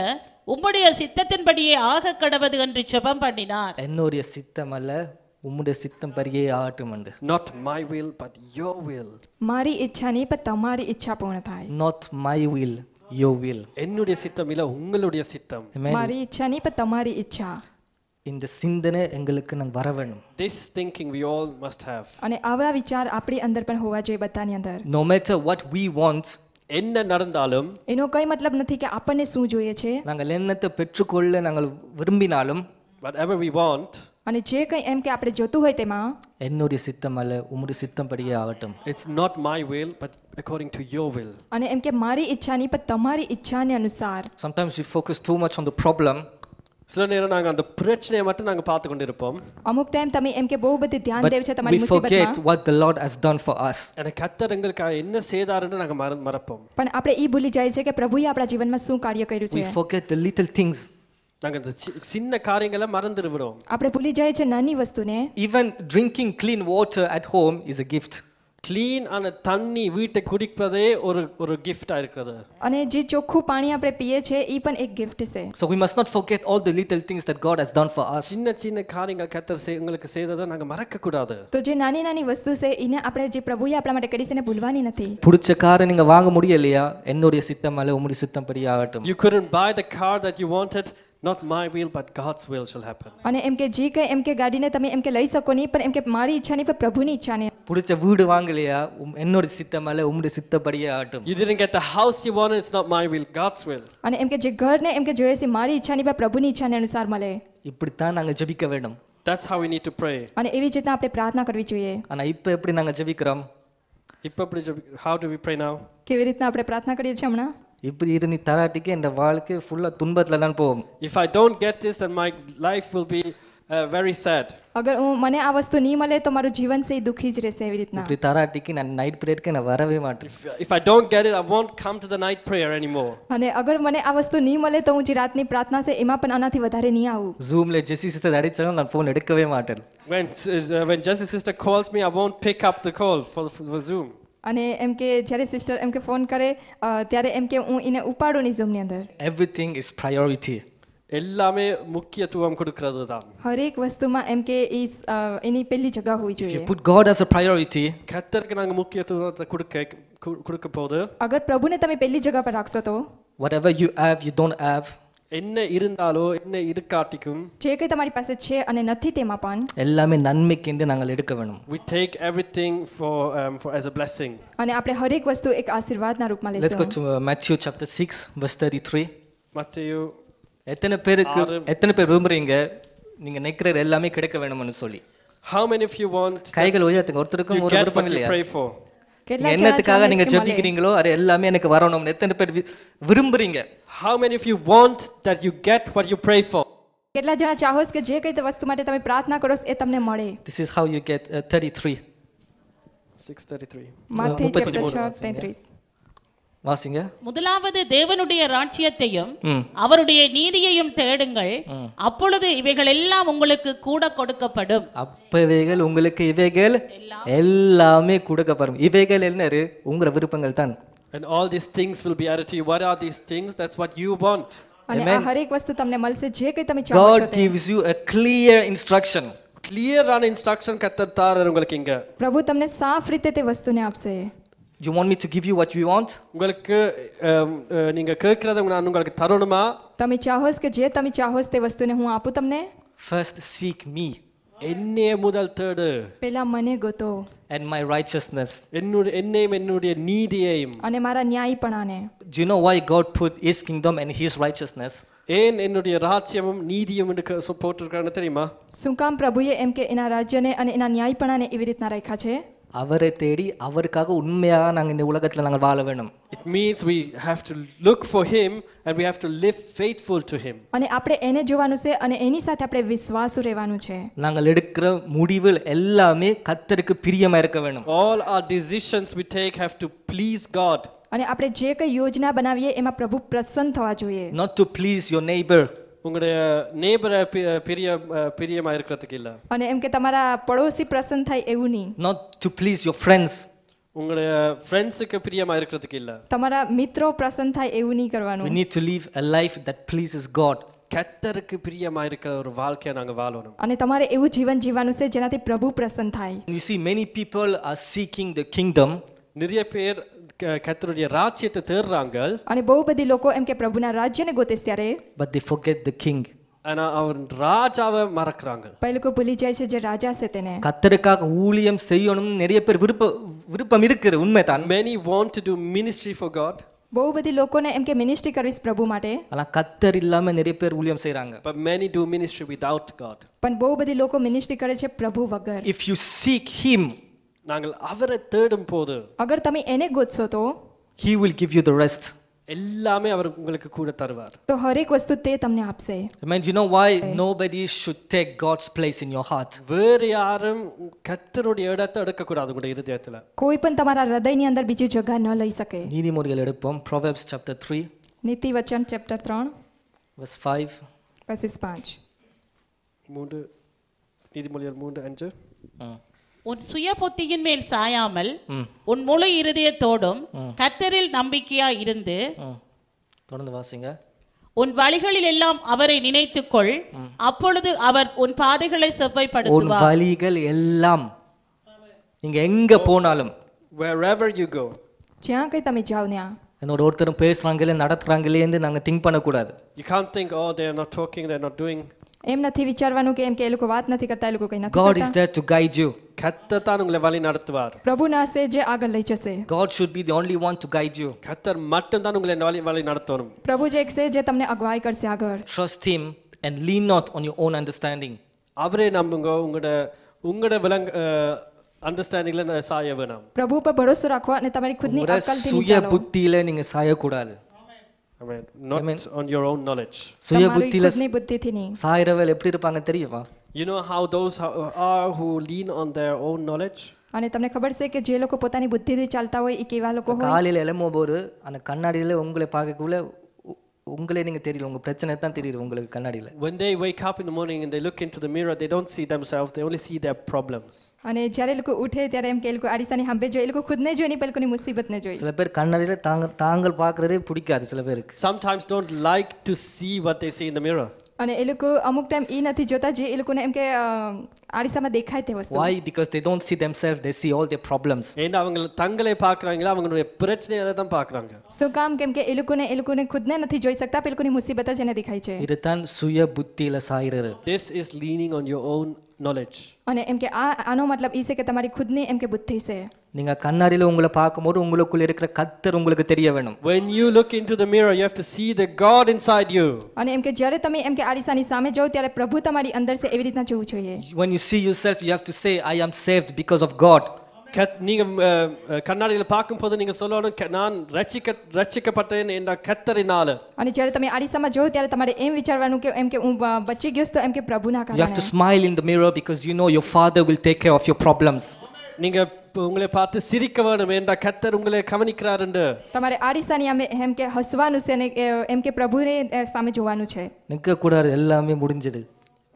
உம்முடைய சித்தத்தின்படியே ஆக கடவது என்று ஜெபம் பண்ணினார். என்னுடைய சித்தம் அல்ல உம்முடைய சித்தம் பரியே ஆகட்டும் என்று. Not my will but your will. મારી ઈચ્છા નહીં પણ તમારી ઈચ્છા પૂર્ણ થાય. Not my will, your will. என்னுடைய சித்தம் இல்ல உங்களுடைய சித்தம். Amen. મારી ઈચ્છા નહીં પણ તમારી ઈચ્છા. இந்த சிந்தனை எங்களுக்கு நான் வர வேணும். This thinking we all must have. અને આવા વિચાર આપણી અંદર પણ હોવા જોઈએ બધાની અંદર. No matter what we want, என்ன நடந்தாலும் એનો કઈ મતલબ નથી કે આપણને શું જોઈએ છે. நாங்கள் என்னத்தை பெற்றுக்கொள்ள நாங்கள் விரும்பினாலும் whatever we want, અને જે કંઈ એમ કે આપણે જોતું હોય તેમાં என்னுடைய சித்தம் அல்ல உம்முடைய சித்தம் படியே ஆகட்டும். it's not my will but according to your will. અને એમ કે મારી ઈચ્છા નહીં પણ તમારી ઈચ્છાને અનુસાર. Sometimes we focus too much on the problem. சில நேரம் நாங்க அந்த பிரச்சனையை மட்டும் நாங்க பார்த்து கொண்டிருப்போம். અમુક ટાઈમ તમે એમ કે બહુ બધી ध्यान But દેવ છે we તમારી forget મુસીબતમાં. what the Lord has done for us. எனக்கு கர்த்தர் எங்களுக்காக என்ன செய்தாருன்னு நாங்க மறப்போம். પણ આપણે ઈ ભૂલી જાય છે કે પ્રભુએ આપણા જીવનમાં શું કાર્ય કર્યું We છે. forget the little things. நாங்க அந்த சின்ன காரியங்களை மறந்துடுவோம். આપણે ભૂલી જાય છે નાની વસ્તુને. Even drinking clean water at home is a gift. Clean ஆன தண்ணி வீட்டை குடிப்பதே ஒரு கிஃப்டா இருக்குது. અને જે ચોખ્ખું પાણી આપણે પીએ છે ઈ પણ એક gift છે. So we must not forget all the little things that God has done for us. சின்ன சின்ன காரியங்கள் கர்த்தர் உங்களுக்கு செய்ததை நாங்க மறக்க கூடாது. તો જે નાની નાની વસ્તુ છે એને આપણે જે પ્રભુએ આપણા માટે કરી છે એને ભૂલવાની નથી. பிடிச்ச காரை நீங்க வாங்க முடியலையா என்னுடைய சித்தம் அல்ல உம்முடைய சித்தம் படியே ஆகட்டும். You couldn't buy the car that you wanted. Not my will but God's will shall happen. અને એમ કે જે કંઈ એમ કે ગાડીને તમે એમ કે લઈ શકો નહીં પણ એમ કે મારી ઈચ્છા નહીં પણ પ્રભુની ઈચ્છા નહીં. பிடிச்ச வீடு வாங்கலையா என்னுடைய சித்தம் அல்ல உம்முடைய சித்தப்படியே ஆகட்டும். You didn't get the house you wanted, it's not my will, God's will. અને એમ કે જે ઘરને એમ કે જોઈએ છે મારી ઈચ્છા નહીં પણ પ્રભુની ઈચ્છાને અનુસાર મળે. இப்படித்தான் நாங்க ஜெபிக்க வேண்டும். That's how we need to pray. અને એવી જ રીતના આપણે પ્રાર્થના કરવી જોઈએ. ஆனா இப்போ எப்படி நாங்க ஜெபிக்கிறோம்? How do we pray now? કેવી રીતના આપણે પ્રાર્થના કરીએ છીએ હમણાં? இப்படி இரு நீ தராட்டிக்கு என் வாழ்க்கை ஃபுல்லா துன்பத்துல தான் போகும். If I don't get this then my life will be very sad. અગર મને આ વસ્તુ નહીં મળે તો મારું જીવન છે એ દુઃખી જ રહેશે એવી રીતના. இப்படி தராட்டிக்கு நான் நைட் பிரேயருக்கு நான் வரவே மாட்டேன். If I don't get it I won't come to the night prayer anymore. અને અગર મને આ વસ્તુ નહીં મળે તો હું જે રાતની પ્રાર્થના છે એમાં પણ આનાથી વધારે નહીં આવું. Zoomல ஜெசி சிஸ்டர் அடிச்சாலும் நான் ஃபோன் எடுக்கவே மாட்டேன். When Jesse's sister calls me I won't pick up the call for Zoom. અને એમ કે જ્યારે સિસ્ટર એમ કે ફોન કરે ત્યારે એમ કે હું એને ઉપાડું નહીં ઝૂમની અંદર. Everything is priority. எல்லாமே முக்கியத்துவம் கொடுக்கிறது தான். હરેક વસ્તુમાં એમ કે એની પહેલી જગ્યા હોવી If you જોઈએ. put God as a priority, கர்த்தருக்கு நாங்க முக்கியத்துவத்தை கொடுக்க போது અગર પ્રભુને તમે પહેલી જગ્યા પર રાખશો તો whatever you have, you don't have, என்ன இருந்தாலோ என்ன இருக்காட்டிக்கும் જે કંઈ તમારી પાસે છે અને નથી તેમાં પણ எல்லாமே நன்மைக்கென்று நாங்கள் எடுக்க வேணும். we take everything for as a blessing. અને આપણે હરેક વસ્તુ એક આશીર્વાદના રૂપમાં Let's go લઈશું. to Matthew chapter 6 verse 33. மத்தேயு எத்தனை பேர் விரும்புறீங்க நீங்க நினைக்கிற எல்லாமே கிடைக்க வேணும்னு சொல்லி? how many of you want கைகள் உயர்த்துங்க. ஒருத்தருக்கும் you ஒரு get விருப்பம் what you இல்லையா? pray for? કેટલા நீங்க જણા என்னத்துக்காக ચાહે நீங்க છે કે મળે? ஜெபிக்கிறீங்களோ அது எல்லாமே எனக்கு வரணும்னு எத்தனை பேர் விரும்புறீங்க? how many of you want that you get what you pray for? કેટલા જણા ચાહો છો કે જે કંઈ વસ્તુ માટે તમે પ્રાર્થના કરો છો એ તમને મળે? This is how you get 33. 6:33. માથે 33 ચેપ્ટર 6 33. வாசிங்க. முதலாவது தேவனுடைய ராஜ்யத்தையும் அவருடைய நீதியையும் தேடுங்கள் அப்பொழுது இவைகள் எல்லாம் உங்களுக்கு கூட கொடுக்கப்படும். அப்பவைகள் உங்களுக்கு இவைகள் எல்லாமே கொடுக்கப்படும். இவைகள் என்னது? உங்க விருப்பங்கள் தான். And all these things will be added to you. What are these things? That's what you want. અને આ હરેક વસ્તુ તમને મળશે જે કંઈ તમે ચાહો છો God તે. gives you a clear instruction. clear ஆன instruction கர்த்தர் தாரார் உங்களுக்கு இங்க. પ્રભુ તમને સાફ રીતે તે વસ્તુને આપશે. You want me to give you what you want? உங்களுக்கு நீங்க கேக்குறத நான் உங்களுக்கு தரணுமா? તમે ચાહો છો કે જે તમે ચાહો છો તે વસ્તુને હું આપું તમને? First seek me என்னைய முதல் தேடு. પહેલા મને ગોતો and my righteousness. என்னுடைய நீதியையும். અને મારા ન્યાયપણાને. Do you know why God put his kingdom and his righteousness? ஏன் என்னுடைய ராஜ்யமும் நீதியும் போட்டிருக்கான்னு தெரியுமா? શું કામ પ્રભુએ એમ કે એના રાજ્યને અને એના ન્યાયપણાને એવી રીતના રાખ્યા છે? அவரை தேடி அவருக்காக உண்மையாக நாங்கள் இந்த உலகத்தில் நாங்கள் வாழ வேணும். It means we have to look for him and we have to live faithful to him. અને આપણે એને જોવાનું છે અને એની સાથે આપણે વિશ્વાસુ રહેવાનું છે. நாங்கள் எடுக்கிற முடிவுகள் எல்லாமே கர்த்தருக்கு பிரியமா இருக்க வேணும். All our decisions we take have to please God. અને આપણે જે કંઈ યોજના બનાવીએ એમાં પ્રભુ પ્રસન્ન થવા જોઈએ. Not to please your neighbor. உங்களுடைய நேபரை பிரியமா இருக்கிறதுக்கு இல்ல. અને એમ કે તમારા પડોશી પ્રસન્ન થાય એવું નહીં. Not to please your friends. உங்களுடைய ஃப்ரெண்ட்ஸுக்கு பிரியமா இருக்கிறதுக்கு இல்ல. તમારા મિત્રો પ્રસન્ન થાય એવું નહીં કરવાનું. We need to live a life that pleases God. கர்த்தருக்கு பிரியமா இருக்கிற ஒரு வாழ்க்கையை நாங்க வாழணும். અને તમારે એવું જીવન જીવવાનું છે જેનાથી પ્રભુ પ્રસન્ન થાય. You see, many people are seeking the kingdom. நிறைய பேர் கர்த்தருடைய ராஜ்யத்தை தேடுறாங்க. અને બહુ બધી લોકો એમ કે પ્રભુના રાજ્યને ગોતે છે ત્યારે But they forget the king. ஆனா அவர் ராஜாவை மறக்கறாங்க. પણ લોકો ભૂલી જાય છે જે રાજા છે તેને. கர்த்தருக்காக ஊழியம் செய்யணும்னு நிறைய பேர் விருப்பம் இருக்குது, உண்மைதான். Many want to do ministry for God. બહુ બધી લોકોને એમ કે મિનિસ્ટ્રી કરવી છે પ્રભુ માટે. ஆனா கர்த்தர் இல்லாம நிறைய பேர் ஊழியம் செய்றாங்க. But many do ministry without God. પણ બહુ બધી લોકો મિનિસ્ટ્રી કરે છે પ્રભુ વગર. If you seek him, நாங்கள் அவரை தேடும் போது અગર તમે એને ગોતશો તો he will give you the rest. எல்லாமே அவர் உங்களுக்கு கூட தருவார். તો હરેક વસ્તુ તે તમને આપશે. I mean, you know why nobody should take God's place in your heart? வேற யாரும் கர்த்தருடைய இடத்தை எடுக்க கூடாது உங்களுடைய இதயத்துல. કોઈ પણ તમારા હૃદયની અંદર બીજી જગ્યા ન લઈ શકે. நீதிமொழிகள் எடுப்போம். Proverbs chapter 3 નીતિ વચન ચેપ્ટર 3 verse 5. verses 5. 3 நீதிமொழிகள் 3:5. உன் சுய புத்தியின் மேல் சாயாமல் உன் முழு இருதயத்தோடும் கர்த்தரில் நம்பிக்கையா இருந்து தொடர்ந்து வாசிங்க. உன் வழிகளில் எல்லாம் அவரை நினைத்துக்கொள், அப்பொழுது அவர் உன் பாதைகளை உன் செவ்வாய்ப்படுத்துவார். வழிகள் எல்லாம், நீங்க எங்க போனாலும், Wherever you go. જ્યાં કંઈ તમે જાઓ ત્યાં என்னோட ஒருத்தரும் பேசுறாங்களே நடத்துறாங்களேன்னு நாங்க திங்க் பண்ணக்கூடாது. You can't think, oh, they are not talking, they are not doing. એમ નથી વિચારવાનું કે એમ કે એ લોકો વાત નથી કરતા, એ લોકો કંઈ નથી God is કરતા. there to guide you. கர்த்தர் தான் உங்களை வழி நடத்துவார். પ્રભુ ના છે જે આગળ લઈ જશે. God should be the only one to guide you. கர்த்தர் மட்டும் தான் உங்களை வழி நடத்தணும். પ્રભુ જ એક છે જે તમને અગવાઈ કરશે આગળ. Trust him and lean not on your own understanding. அவரே நம்புங்க, உங்களோட அண்டர்ஸ்டாண்டிங்ல சாய வேணாம். પ્રભુ પર ભરોસો રાખો અને તમારી ખુદની உங்களோட અક્કલથી சுய નહીં ચાલો. புத்தியில நீங்க சாயக்கூடாது. Amen. Not on your own knowledge. சுய તમારી புத்தியில ખુદની બુદ્ધિથી નહીં. சாயறவள் எப்படி இருப்பாங்க தெரியுமா? You know how those are who lean on their own knowledge? અને તમને ખબર છે કે જે લોકો પોતાની બુદ્ધિથી ચાલતા હોય એ કેવા લોકો હોય? காலையில எழும்போது அந்த கண்ணாடியில உங்களை பார்க்கக்குள்ள உங்களே நீங்க தெரியல, உங்க பிரச்சனை தான் தெரியுது உங்களுக்கு கண்ணாடியில. When they wake up in the morning and they look into the mirror, they don't see themselves, they only see their problems. અને જ્યારે એ લોકો ઉઠે ત્યારે એમ કે એ લોકો આડીસાની સાંભે જોઈએ, એ લોકો ખુદને જોઈ નહીં, પણ એ લોકોની મુસીબતને જોઈ. சில பேர் கண்ணாடியில தாங்கள் பார்க்கறதே பிடிக்காது சில பேருக்கு. Sometimes don't like to see what they see in the mirror. અને એ લોકો અમુક ટાઈમ એ નથી જોતા જે એ લોકોને એમ કે આડીસામાં દેખાય તે વસ્તુ. Why? Because they don't see themselves, they see all their problems. ஏன்னா அவங்க தங்களை பார்க்கறாங்களா, அவங்களுடைய பிரச்சனைகளை தான் பார்க்கறாங்க. શું કામ? કેમ કે એ લોકોને ખુદને નથી જોઈ શકતા, પણ એ લોકોની મુસીબત જ એને દેખાય છે. இதுதான் சுய புத்தியில சாயிறது. This is leaning on your own knowledge. અને એમ કે આનો મતલબ એ છે કે તમારી ખુદની એમ કે બુદ્ધિ છે. நீங்க கண்ணாடியில உங்களை பார்க்கும்போது உங்களுக்குள்ள இருக்கிற கர்த்தர் உங்களுக்கு தெரிய வேணும். When you look into the mirror, you have to see the God inside you. અને એમ કે જ્યારે તમે એમ કે આડીસાની સામે જાઓ ત્યારે પ્રભુ તમારી અંદર છે એવી રીતના જોવું જોઈએ. When you see yourself, you have to say, I am saved because of God. நீங்க கண்ணாடியில பார்க்கும்போது நீங்க சொல்லணும், நான் ரட்சிக்கப்பட்டேன் என்ற கர்த்தரினால. અને જ્યારે તમે આડીસામાં જાઓ ત્યારે તમારે એમ વિચારવાનું કે એમ કે હું બચી ગયો છું તો એમ કે પ્રભુના You have to કારણે. smile in the mirror because you know your Father will take care of your problems. நீங்க உங்களை பார்த்து சிரிக்க வேணும் என்ற கர்த்தர் உங்களை கவனிக்கிறார் என்று. તમારે આડીસાની એમ કે હસવાનું છે અને એમ કે પ્રભુને સામે જોવાનું છે. நிற்க கூடாது, எல்லாமே முடிஞ்சது,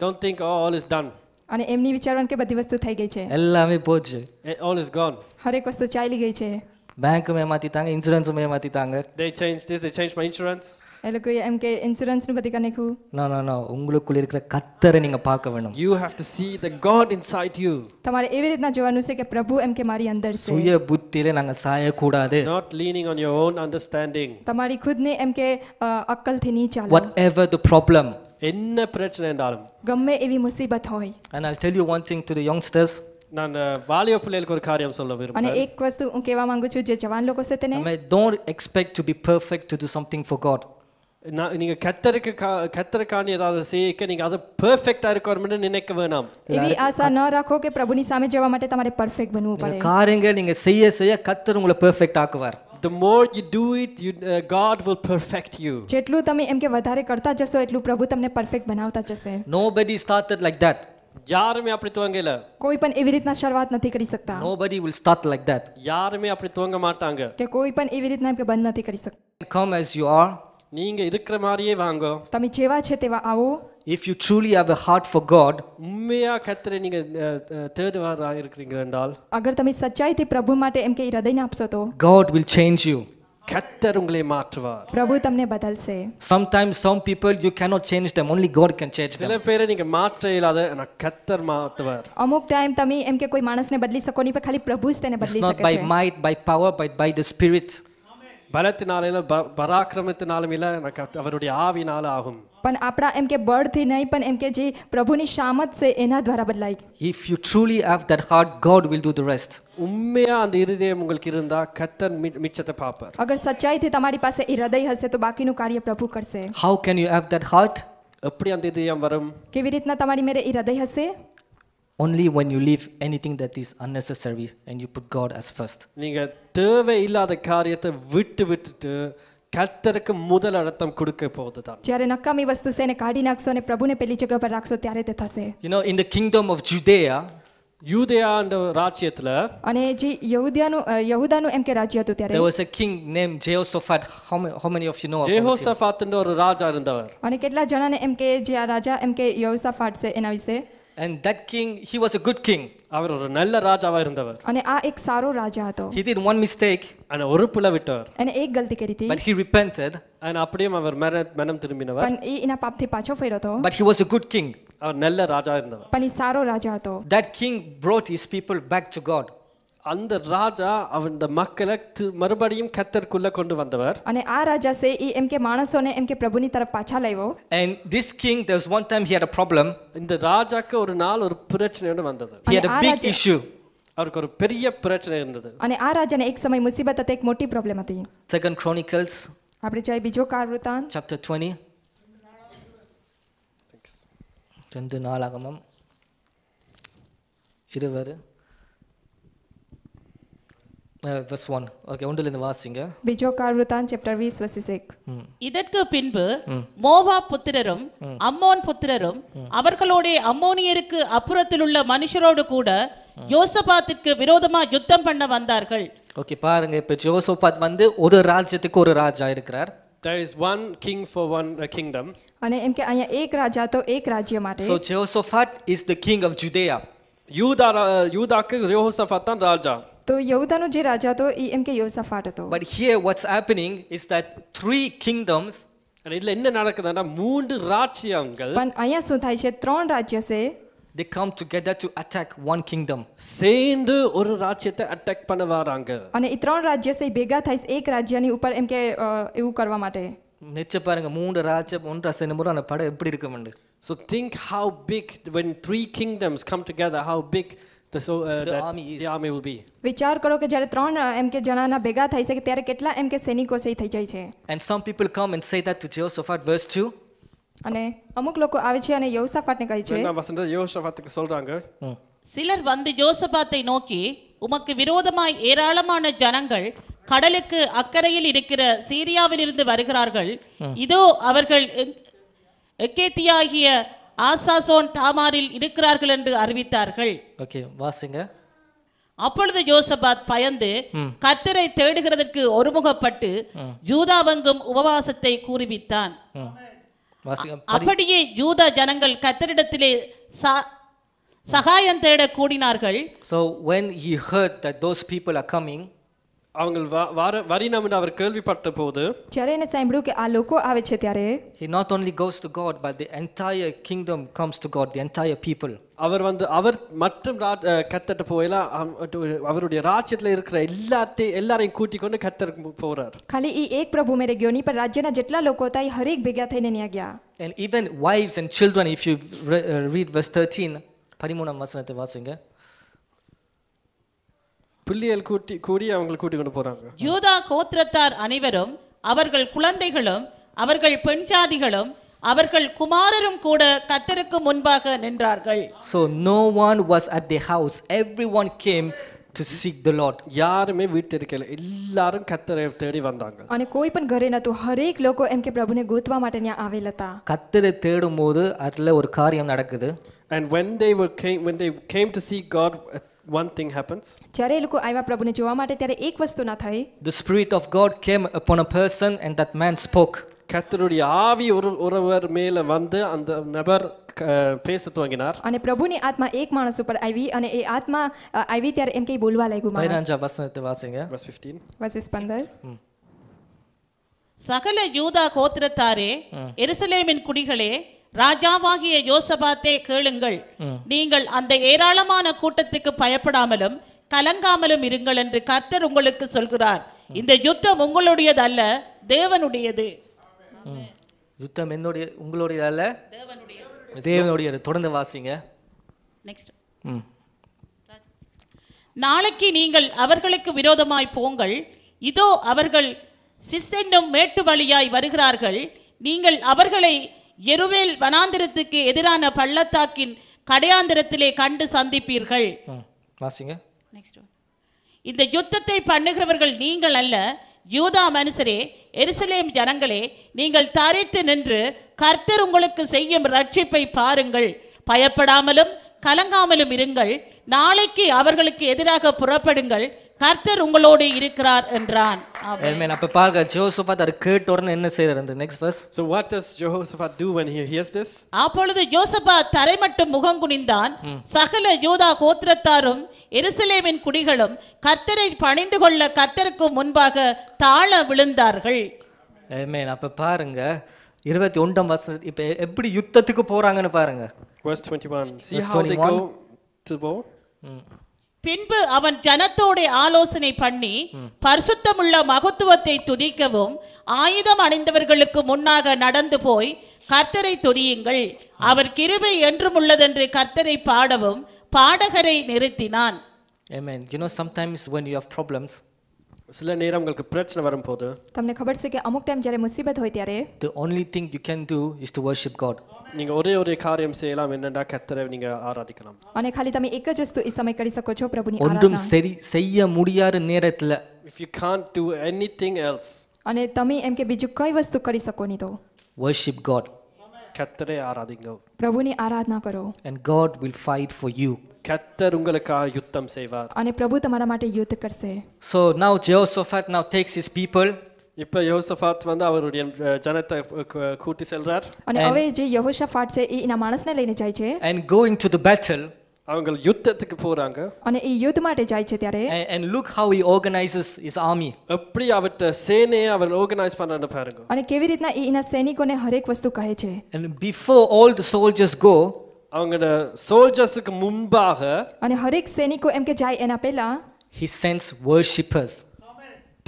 Don't think, oh, all is done. અને એમની વિચારવાનું કે બધી વસ્તુ થઈ ગઈ છે, எல்லாமே போச்சு. All is gone. હરેક વસ્તુ ચાલી ગઈ છે. பேங்க்கும் ஏமாத்திட்டாங்க, இன்சூரன்ஸும் ஏமாத்திட்டாங்க. They changed this, they changed my insurance. એ લોકોએ એમ કે ઇન્સ્યોરન્સનું બધી કરી નાખ્યું. No. உங்களுக்குள்ள இருக்கிற கர்த்தரை நீங்க பார்க்க வேணும். You have to see the God inside you. તમારે એવી રીતના જોવાનું છે કે પ્રભુ એમ કે મારી અંદર છે. சுய புத்தியில நாங்க சாயக்கூடாது. Not leaning on your own understanding. તમારી ખુદની એમ કે અક્કલથી નહીં ચાલો. Whatever the problem. என்ன பிரச்சனை என்றாலும். ગમે એવી મુસીબત હોય. And I'll tell you one thing to the youngsters. நான் வாலிப பிள்ளைகளுக்கு ஒரு காரியம் சொல்ல અને விரும்புகிறேன். એક વસ્તુ હું કહેવા માંગુ છું જે જવાન લોકો છે તેને, Don't expect to be perfect to do something for God. நீங்க கத்தருக்கான ஏதாவது செய்ய நீங்க அது பெர்ஃபெக்ட்டா இருக்கணும்னு நினைக்க வேணாம். એવી આશા ન રાખો કે પ્રભુની સામે જવા માટે તમારે પરફેક્ટ બનવું પડે. காரியங்கள் நீங்க செய்ய செய்ய கர்த்தர் உங்களை perfect ஆக்குவார். The more you do it, God will perfect you. જેટલું તમે એમ કે વધારે કરતા જશો એટલું પ્રભુ તમને પરફેક્ટ બનાવતા જશે. Nobody started like that. யாருமே அப்படி துவங்கல. કોઈ પણ એવી રીતના શરૂઆત નથી કરી શકતા. Nobody will start like that. யாருமே அப்படி துவங்க மாட்டாங்க. કે કોઈ પણ એવી રીતના એમ કે બંધ નથી કરી શકતા. Come as you are. நீங்க இருக்கிற மாதிரியே வாங்க. તમે જેવા છે તેવા આવો. If you truly have a heart for God, உண்மையா கர்த்தரை நீங்க தேடுவதா இருக்கீங்க என்றால், અગર તમે સચ્ચાઈથી પ્રભુ માટે એમ કે હૃદયને આપશો તો God will change you. கர்த்தர் உங்களை மாற்றுவார். પ્રભુ તમને બદલશે. Sometimes some people you cannot change them, only God can change them. சில பேரை நீங்க மாற்ற இயலாத ஆனா கர்த்தர் மாற்றுவார். અમુક ટાઈમ તમે એમ કે કોઈ માણસને બદલી શકો નહીં પણ ખાલી પ્રભુ જ તેને It's બદલી not શકે by છે. might, by power, but by the Spirit. பலத்தினால பராக்கிரமத்தினாலும் இல்ல அவருடைய ஆவினால ஆகும். પણ આપણા એમ કે બળથી નહીં પણ એમ કે જે પ્રભુની શામત છે એના દ્વારા બદલાય. If you truly have that heart, God will do the rest. உண்மையா அந்த இருதயம் உங்களுக்கு இருந்தா கர்த்தர் மிச்சத்தை பார்ப்பார். અગર સચ્ચાઈથી તમારી પાસે એ હૃદય હશે તો બાકીનું કાર્ય પ્રભુ કરશે. How can you have that heart? எப்படி அந்த இதயம் வரும்? કેવી રીતના તમારી મેરે એ હૃદય હશે? Only when you leave anything that is unnecessary and you put God as first. நீங்க தேவை இல்லாத காரியத்தை விட்டுட்டு கர்த்தருக்கு முதல் இடத்தை கொடுக்க போகுதுதான். જ્યારે નકામી વસ્તુ છે એને કાઢી નાખશો અને પ્રભુને પેલી જગ્યા પર રાખશો ત્યારે તે થશે. You know, in the kingdom of Judea, யூதேயா என்ற ராஜ்யத்துல અને જે યહૂદાનું એમ કે રાજ્ય હતું ત્યારે there was a king named Jehoshaphat. How many of you know about him? ஜெஹோஷாபாத் என்ற ஒரு ராஜா இருந்தவர். અને કેટલા જણાને એમ કે જે આ રાજા એમ કે યહોશાફાટ છે એના વિશે. And that king, he was a good king. அவர் ஒரு நல்ல ராஜாவா இருந்தவர். અને આ એક સારો રાજા હતો. He did one mistake, ஆனா ஒரு பிழை விட்டார். એને એક ગલતી કરી હતી. but he repented. ஆனா அப்படியே அவர் மனம் திரும்பினவர். પણ એ એના પાપથી પાછો ફર્યો હતો. But he was a good king. அவர் நல்ல ராஜா இருந்தவர். પણ એ સારો રાજા હતો. That king brought his people back to God. அந்த ராஜா அந்த மக்களை மறுபடியும் கர்த்தருக்குள்ள கொண்டு வந்தவர். અને આ રાજા છે એ એમ કે માણસોને એમ કે પ્રભુની તરફ પાછા લાવ્યો. And this king, there was one time he had a problem. இந்த ராஜாக்கு ஒரு நாள் ஒரு பிரச்சனையோட வந்தது. He had a big issue. அவருக்கு ஒரு பெரிய பிரச்சனை இருந்தது. અને આ રાજાને એક સમય મુસીબત હતી, એક મોટી પ્રોબ્લેમ હતી. Second Chronicles આપણે જાય બીજો કાળ વૃતાંત chapter 20. ரெண்டு நாளாகமம் 20 verse 1. Okay, ஒன்றிலிருந்து வாசிங்க. બીજો કાળ વૃતાંત chapter 20 verses 1. இதற்கு பின்பு மோவாப் புத்திரரும் அம்மோன் புத்திரரும் அவர்களோட அம்மோனியருக்கு அப்புறத்திலுள்ள மனுஷரோடு கூட யோசபாத்திற்கு விரோதமா யுத்தம் பண்ண வந்தார்கள். ஓகே, பாருங்க, இப்ப யோசபாத் வந்து ஒரு ராஜ்யத்துக்கு ஒரு ராஜா இருக்கிறார். There is one king for one kingdom. અને એમ કે અહીંયા એક રાજા તો એક રાજ્ય માટે. So Jehoshaphat is the king of Judea. யூதாக்கு யோசபாத் தான் ராஜா. તો યહૂદાનો જે રાજા હતો એ એમ કે યોસાફાટ હતો. But here what's happening is that three kingdoms, இதுல என்ன நடக்குதுன்னா மூன்று ராஜ்யங்கள் પણ અહીંયા શું થાય છે? ત્રણ રાજ્ય છે. they come together to attack one kingdom. சேர்ந்து ஒரு ராஜ்யத்தை அட்டாக் பண்ண வராங்க. અને એ ત્રણ રાજ્ય છે ભેગા થાય છે એક રાજ્યની ઉપર એમ કે એવું કરવા માટે. நிச்சய பாருங்க, மூன்று ராஜ்யம் ஒன்றா சேரும்போது அந்த படம் எப்படி இருக்கும்னு. So think how big when three kingdoms come together, how big the army will be. વિચાર કરો કે જ્યારે ત્રણ એમ કે જણાના ભેગા થઈ શકે ત્યારે કેટલા એમ કે સૈનિકો છે થઈ જાય છે. And some people come and say that to Jehoshaphat, verse 2. અને અમુક લોકો આવે છે અને યહોશાફાટને કહે છે. நான் வசனத்தை யோசபாத்துக்கு சொல்றாங்க. சிலர் வந்து யோசபாத்தை நோக்கி, உமக்கு விரோதமாய் ஏராளமான ஜனங்கள் கடலுக்கு அக்கறையில் இருக்கிற சீரியாவிலிருந்து வருகிறார்கள். இதோ அவர்கள் எக்கேத்தியாகிய ஆசாசோன் தாமாரில் இருக்கிறார்கள் என்று அறிவித்தார்கள். ஓகே, வாசிங்க. அப்பொழுது யோசபாத் பயந்து கர்த்தரை தேடுகிறதற்கு ஒருமுகப்பட்டு ஜூதாவெங்கும் உபவாசத்தை கூறுவித்தான். அப்படியே யூதா ஜனங்கள் கர்த்தரிடத்திலே சகாயம் தேட கூடினார்கள். So when he heard that those people are coming, அவங்க வரினம்னு அவர் கேள்விப்பட்ட போது, જ્યારે એને સાંભળ્યું કે આ લોકો આવે છે ત્યારે he not only goes to God but the entire kingdom comes to God, the entire people. அவர் மற்றும் கர்த்தர்ட்ட போயில அவருடைய ராஜ்யத்துல இருக்கிற எல்லாரையும் கூட்டி கொண்டு கர்த்தருக்கு போறார். ખાલી ઈ એક પ્રભુ મેરે ગયો નહીં પણ રાજ્યના જેટલા લોકો હતા એ હરેક ભેગા થઈને ત્યાં ગયા. And even wives and children, if you read verse 13, 13 வசனத்தை வாசிங்க. பிள்ளைகள் கூடி அவங்களை கூட்டி கொண்டு போறாங்க. யூதா கோத்திரத்தார் அனைவரும் அவர்கள் குழந்தைகளும் அவர்கள் பெண் ஜாதிகளும் அவர்கள் குமாரரும் கூட கர்த்தருக்கு முன்பாக நின்றார்கள். So no one was at the house. Everyone came to seek the Lord. யாருமே வீட்டு இருக்கல, எல்லாரும் கர்த்தரை தேடி வந்தாங்க. અને કોઈ પણ ઘરે નહોતું. હરેક લોકો એમ કે પ્રભુને ગોતવા માટે ત્યાં આવેલ હતા. கர்த்தரை தேடும்போது அதுல ஒரு காரியம் நடக்குது. And when they came to seek God, one thing happens. જ્યારે એ લોકો આવ્યા પ્રભુને જોવા માટે ત્યારે એક વસ્તુ ના થઈ. The Spirit of God came upon a person and that man spoke. கர்த்தருடைய ஆவி ஒருவர் மேல வந்து அந்த நபர் பேச துவங்கினார். અને પ્રભુની આત્મા એક માણસ ઉપર આવી અને એ આત્મા આવી ત્યારે એમ કે બોલવા લાગ્યું માણસ. 15 வசனத்தை வாசிங்க. Verse 15. Verses 15. சகல யூதா கோத்திரத்தாரே, எருசலேமின் குடிகளே, ராஜாவாகிய யோசபாத்தே கேளுங்கள். நீங்கள் அந்த ஏராளமான கூட்டத்துக்கு பயப்படாமலும் கலங்காமலும் இருங்கள் என்று கர்த்தர் உங்களுக்கு சொல்கிறார். இந்த யுத்தம் உங்களுடையது அல்ல, தேவனுடையது. யுத்தம் என்னுடைய உங்களுடைய அல்ல, தேவனுடையது. தொடர்ந்து வாசிங்க. நெக்ஸ்ட். நாளைக்கு நீங்கள் அவர்களுக்கு விரோதமாய் போங்கள். இதோ அவர்கள் சிஸ் என்னும் மேட்டு வழியாய் வருகிறார்கள். நீங்கள் அவர்களை எருவேல் வனாந்திரத்துக்கு எதிரான பள்ளத்தாக்கின் கடையாந்திரத்திலே கண்டு சந்திப்பீர்கள். வாசிங்க. நெக்ஸ்ட். இந்த யுத்தத்தை பண்ணுகிறவர்கள் நீங்கள் அல்ல, யூதா மனுஷரே, எருசலேம் ஜனங்களே, நீங்கள் தரித்து நின்று கர்த்தர் உங்களுக்கு செய்யும் ரட்சிப்பை பாருங்கள். பயப்படாமலும் கலங்காமலும் இருங்கள். நாளைக்கு அவர்களுக்கு எதிராக புறப்படுங்கள். கர்த்தர் உங்களோடு இருக்கிறார் என்றான். ஆமென். அப்ப பாருங்க, ஜோசபாத் அதை கேட்ட உடனே என்ன செய்யறாரு? Next verse. So what does Jehoshaphat do when he hears this? அப்பொழுது யோசபாத் தரைமட்டும் முகங்குனிந்தான். சகல யூதா கோத்திரத்தாரும் எருசலேமின் குடிகளும் கர்த்தரை பணிந்து கொள்ள கர்த்தருக்கு முன்பாக தாழ விழுந்தார்கள். ஆமென். அப்ப பாருங்க 21ஆம் வசனம் இப்ப எப்படி யுத்தத்துக்கு போறாங்கன்னு பாருங்க. Verse 21. See Verse how they 21. go to war? பின்பு அவன் ஜனத்தோட ஆலோசனை பண்ணி பரிசுத்தமுள்ள மகத்துவத்தை துதிக்கவும் ஆயுதம் அணிந்தவர்களுக்கு முன்னாக நடந்து போய் கர்த்தரை துதியுங்கள், அவர் கிருபை என்றும் உள்ளதென்று கர்த்தரை பாடவும் பாடகரை நிறுத்தினான். Amen. You know, sometimes when you have problems, சில நேரம் உங்களுக்கு பிரச்சனை வரும்போது તમને ખબર છે કે અમુક ટાઈમ જ્યારે મુસીબત હોય ત્યારે the only thing you can do is to worship God. நீங்க ஒரே காரியம் செய்யலாம், என்னடா கர்த்தரை நீங்க ஆராதிக்கலாம். અને ખાલી તમે એક જ વસ્તુ એ સમય કરી શકો છો, પ્રભુની ஒன்றும் આરાધના. சரி செய்ய முடியாத நேரத்துல If you can't do anything else, અને તમે એમ કે બીજું કઈ વસ્તુ કરી શકો નહીં તો worship God கர்த்தரை ஆராதிங்க. પ્રભુની આરાધના કરો and God will fight for you. கர்த்தர் உங்களுக்காக யுத்தம் செய்வார். અને પ્રભુ તમારા માટે યુદ્ધ કરશે. So now Jehoshaphat now takes his people இப்ப யோசபாத் வந்து அவருடைய ஜனத்தை கூட்டி செல்றார். અને હવે જે યહોશાફાટ છે એ એના માણસને લઈને જાય છે and going to the battle அவங்க யுத்தத்துக்கு போறாங்க. અને એ યુદ્ધ માટે જાય છે ત્યારે and look how he organizes his army. எப்படி அவர்ட்ட சேனையை அவர் ஆர்கனைஸ் பண்றான்னு பாருங்க. અને કેવી રીતના એ એના સૈનિકોને હરેક વસ્તુ કહે છે. and before all the soldiers go, அவங்களோட சோல்ஜர்ஸ்க்கு முன்பாக અને હરેક સૈનિકો એમ કે જાય એના પહેલા he sends worshippers.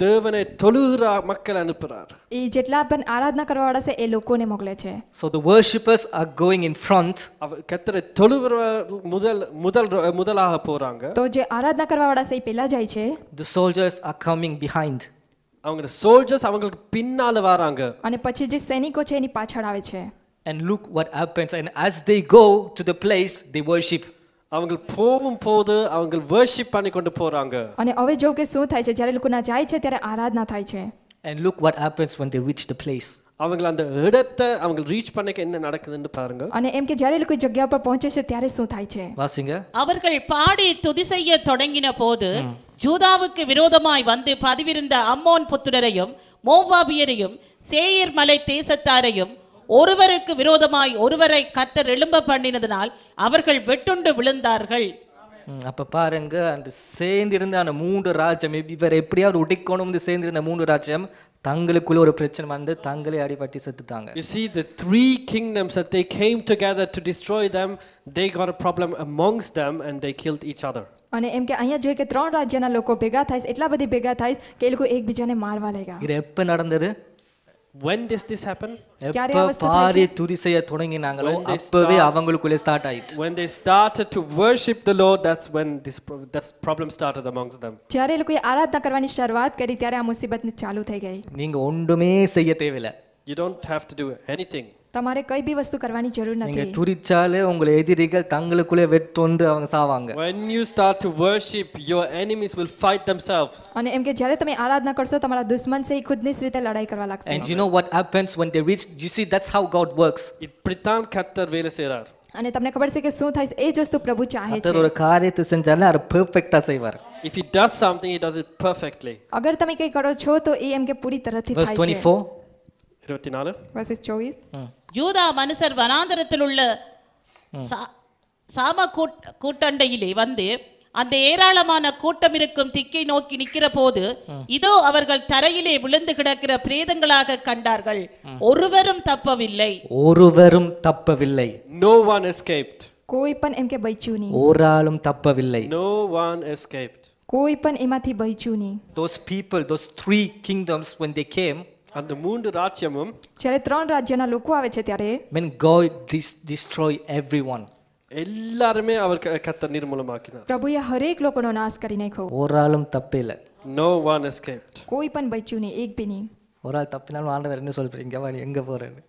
தேவனை தொழுகிற மக்களை அனுப்புறார். એ જેટલા પણ આરાધના કરવાવાળા છે એ લોકોને મોકલે છે. So the worshippers are going in front, அவர் கர்த்தரை தொழுகிற முதலாக போறாங்க. તો જે આરાધના કરવાવાળા છે એ પહેલા જાય છે, the soldiers are coming behind. அவங்களோட சோல்ஜர்ஸ் அவங்களுக்கு பின்னால வராங்க. અને પછી જે સૈનિકો છે એની પાછળ આવે છે. And look what happens, and as they go to the place they worship. அவங்க போகும்போது அவங்க வர்ஷிப் பண்ணி கொண்டு போறாங்க. અને હવે જો કે શું થાય છે, જ્યારે લોકો ના જાય છે ત્યારે આરાધના થાય છે. And look what happens when they reach the place. அவங்க அந்த இடத்தை அவங்க ரீச் பண்ணக்க என்ன நடக்குதுன்னு பாருங்க. અને એમ કે જ્યારે લોકો જગ્યા પર પહોંચે છે ત્યારે શું થાય છે. வாசிங்க. அவர்கள் பாடி துதி செய்ய தொடங்கின போது ஜூதாவுக்கு விரோதமாய் வந்து பதிவிருந்த அம்மோன் புத்திரரையும் மோவாபியரையும் சேயீர் மலை தேசத்தாரையும் ஒருவருக்கு விரோதமாய் ஒருவரை கர்த்தர் எழும்ப பண்ணினதனால் அவர்கள் வெட்டுண்டு விழுந்தார்கள். அப்ப பாருங்க, அந்த சேர்ந்திருந்த அந்த மூன்று ராஜ்யம் இவர் எப்படியாவது உடைக்கணும்னு சேர்ந்திருந்த மூன்று ராஜ்யம் தங்களுக்குள்ள ஒரு பிரச்சனை வந்து தங்களே அடிபட்டு செத்துட்டாங்க. You see, the three kingdoms that they came together to destroy them, they got a problem amongst them and they killed each other. અને એમ કે અહીંયા જોઈએ કે ત્રણ રાજ્યના લોકો ભેગા થાય, એટલા બધી ભેગા થાય કે એ લોકો એકબીજાને મારવા લાગ્યા. இது எப்ப நடந்தது? When does this happen? எப்ப பாரி துதி செய்ய தொடங்கினாங்களோ அப்பவே அவங்களுக்குள்ள ஸ்டார்ட் ஆயிட்டு. When they started to worship the Lord, that's when this problem started amongst them. જ્યારે લોકોએ આરાધના કરવાની શરૂઆત કરી ત્યારે આ મુસીબત ચાલુ થઈ ગઈ. நீங்க ஒன்றுமே செய்ய தேவையில்லை. You don't have to do anything. તમારે કઈ બી વસ્તુ કરવાની જરૂર நீங்க નથી. துரிச்சாலே உங்களை எதிரிகள் தங்களுக்குள்ளே வெட்டொண்டு அவங்க சாவாங்க. When you start to worship, your enemies will fight themselves. અને એમ કે જ્યારે તમે આરાધના કરશો તમારા દુશ્મન છે એ ખુદની જ રીતે લડાઈ કરવા લાગશે. And you know what happens when they reach, you see that's how God works. இப்படித்தான் கர்த்தர் வேலை செய்றார். અને તમને ખબર છે કે શું થાય છે એ જ વસ્તુ પ્રભુ ચાહે છે. கர்த்தர் ஒரு காரியத்தை செஞ்சாலே அது பெர்ஃபெக்ட்டா செய்வார். If he does something, he does it perfectly. અગર તમે કંઈ કરો છો તો એ એમ કે પૂરી તરહથી Verse થાય છે. 24. 24. Verses 24. யூதா மனுஷர் வனாந்தரத்தில் உள்ள சாம கூட்டண்டையிலே வந்து அந்த ஏராளமான கூட்டம் இருக்கும் திக்கை நோக்கி நிற்கிற போது இதோ அவர்கள் தரையிலே விழுந்து கிடக்கிற பிரேதங்களாக கண்டார்கள். ஒருவரும் தப்பவில்லை. ஒருவரும் தப்பவில்லை. No one escaped. કોઈ પણ એમ કે બચ્યું નહીં. ஒராளும் தப்பவில்லை. No one escaped. કોઈ પણ એમાંથી બચ્યું નહીં. Those people, those three kingdoms, when they came, அந்த மூன்று ராஜ்யமும் જ્યારે 3 રાજ્યના લોકો આવે છે ત્યારે when God destroy everyone, எல்லாருமே அவர் கர்த்தர் நிர்மூலமாக்கினார். પ્રભુએ હરેક લોકોનો નાશ કરી નાખ્યો. ஒராளும் தப்பில்லை. No one escaped. કોઈ પણ બચ્યું નહીં, એક બી નહીં. ஒராள் தப்பினாலும் ஆண்டவர் என்ன சொல்றீங்க வா எங்க போறேன்னு.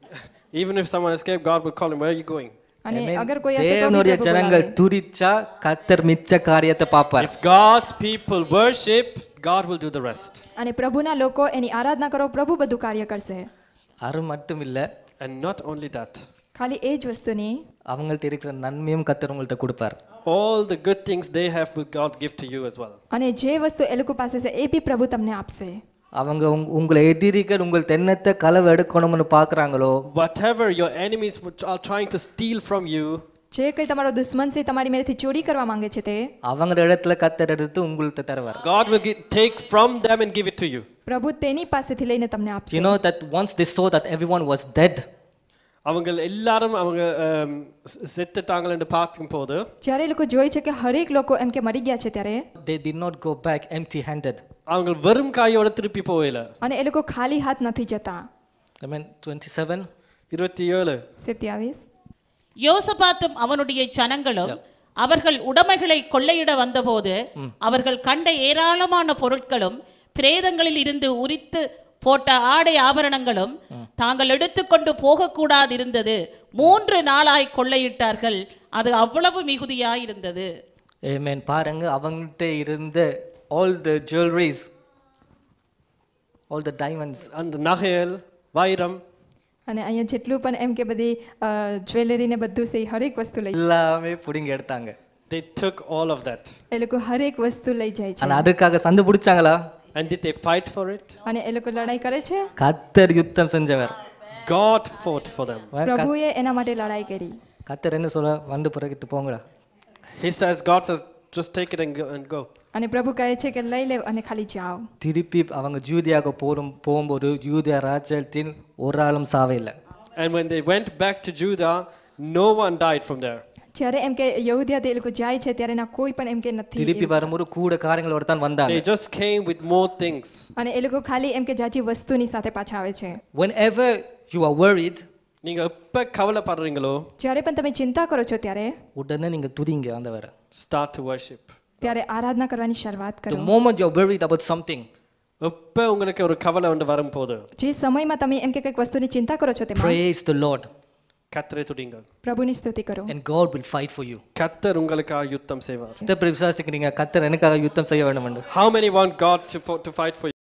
Even if someone escaped, God would call him, where are you going? અને અગર કોઈ હશે તો બી தேவனுடைய પ્રભુ ஜனங்கள் બોલાવે. துரிச்சா கர்த்தர் மிச்ச காரியத்தை பாப்பார். If God's people worship, God will do the rest. અને પ્રભુના લોકો એની આરાધના કરો પ્રભુ બધું કાર્ય કરશે. அது மட்டும் இல்ல, And not only that, ખાલી એ જ વસ્તુ નહીં, அவங்கள்ட்ட இருக்கிற நன்மையும் கர்த்தர் உங்கள்ட்ட கொடுப்பார். all the good things they have will God give to you as well. અને જે વસ્તુ એ લોકો પાસે છે એ બી પ્રભુ તમને આપશે. அவங்க உங்களை எதிரிகள் உங்கள் தென்னத்தை களவு எடுக்கணும்னு பார்க்கறாங்களோ, Whatever your enemies are trying to steal from you, જે કંઈ તમારો દુશ્મન છે તમારી મેરેથી ચોરી કરવા માંગે છે તે அவங்க இடத்துல கர்த்தர் எடுத்து உங்களுக்கு தருவார். God will take from them and give it to you. પ્રભુ તેની પાસેથી લઈને તમને આપશે. You know that once they saw that everyone was dead, அவங்க எல்லாரும் அவங்க செத்துட்டாங்கன்னு பார்க்கும்போது જ્યારે એ લોકો જોઈ છે કે હરેક લોકો એમ કે મરી ગયા છે ત્યારે they did not go back empty handed. அவங்க வெறும் கையோட திருப்பி போகல. અને એ લોકો ખાલી હાથ નથી જતા. I mean 27. 27. 27. யோசபாத்தும் அவனுடைய ஜனங்களும் அவர்கள் உடைமைகளை கொள்ளையிட வந்தபோது அவர்கள் கண்ட ஏராளமான பொருட்களும் பிரேதங்களில் இருந்து உரித்து போட்ட ஆடை ஆபரணங்களும் தாங்கள் எடுத்துக்கொண்டு போகக்கூடாது இருந்தது. 3 நாளாய் கொள்ளையிட்டார்கள். அது அவ்வளவு மிகுதியாய் இருந்தது. Amen. பாருங்க அவங்கள்ட்ட இருந்த all the jewelries, all the diamonds, அந்த நகைகள் வைரம் અને અહીંયા જેટલું પણ એમ કે બધી જ્વેલરી ને બધું છે હરેક વસ્તુ લઈ எல்லாமே புடிங்க எடுத்தாங்க. they took all of that. એ લોકો હરેક વસ્તુ લઈ જાય છે. ஆனா அதுக்காக சண்டை பிடிச்சாங்களா? And did they fight for it? અને એ લોકો લડાઈ કરે છે. கர்த்தர் யுத்தம் செஞ்சவர். God fought for them. પ્રભુએ એના માટે લડાઈ કરી. கர்த்தர் என்ன சொல்ல, வந்து புறக்கிட்டு போங்கடா. God says just take it and go. અને પ્રભુ કહે છે કે લઈ લે અને ખાલી જાઓ. திருப்பி அவங்க ஜூதியாக போகும்போது யூதா ராஜ்யத்தின் ஒரு ஆளும் சாவே இல்லை. And when they went back to Judah, no one died from there. જ્યારે એમ કે યહૂદિયા તે લોકો જાય છે ત્યારે ના કોઈ પણ એમ કે નથી. திருப்பி வரும்போது கூட காரியங்களோட தான் வந்தாங்க. They just came with more things. અને એ લોકો ખાલી એમ કે જાજી વસ્તુની સાથે પાછા આવે છે. Whenever you are worried, நீங்க எப்ப கவலைப்படுறீங்களோ જ્યારે પણ તમે ચિંતા કરો છો ત્યારે உடனே நீங்க துதிங்க ஆண்டவரை. start to worship. ત્યારે આરાધના કરવાની શરૂઆત The કરો. moment you are worried about something, எப்ப உங்களுக்கு ஒரு கவலை வந்து வரும்போது જે સમયમાં તમે એમ કે કંઈક વસ્તુની ચિંતા કરો છો તેમાં praise the Lord கர்த்தரை துதிங்க. પ્રભુની સ્તુતિ કરો. and God will fight for you. கர்த்தர் உங்களுக்காக யுத்தம் செய்வார். எத்தனை பேர் விசுவாசிக்கிறீங்க கர்த்தர் எனக்காக யுத்தம் செய்ய வேண்டும் என்று? How many want God to fight for you?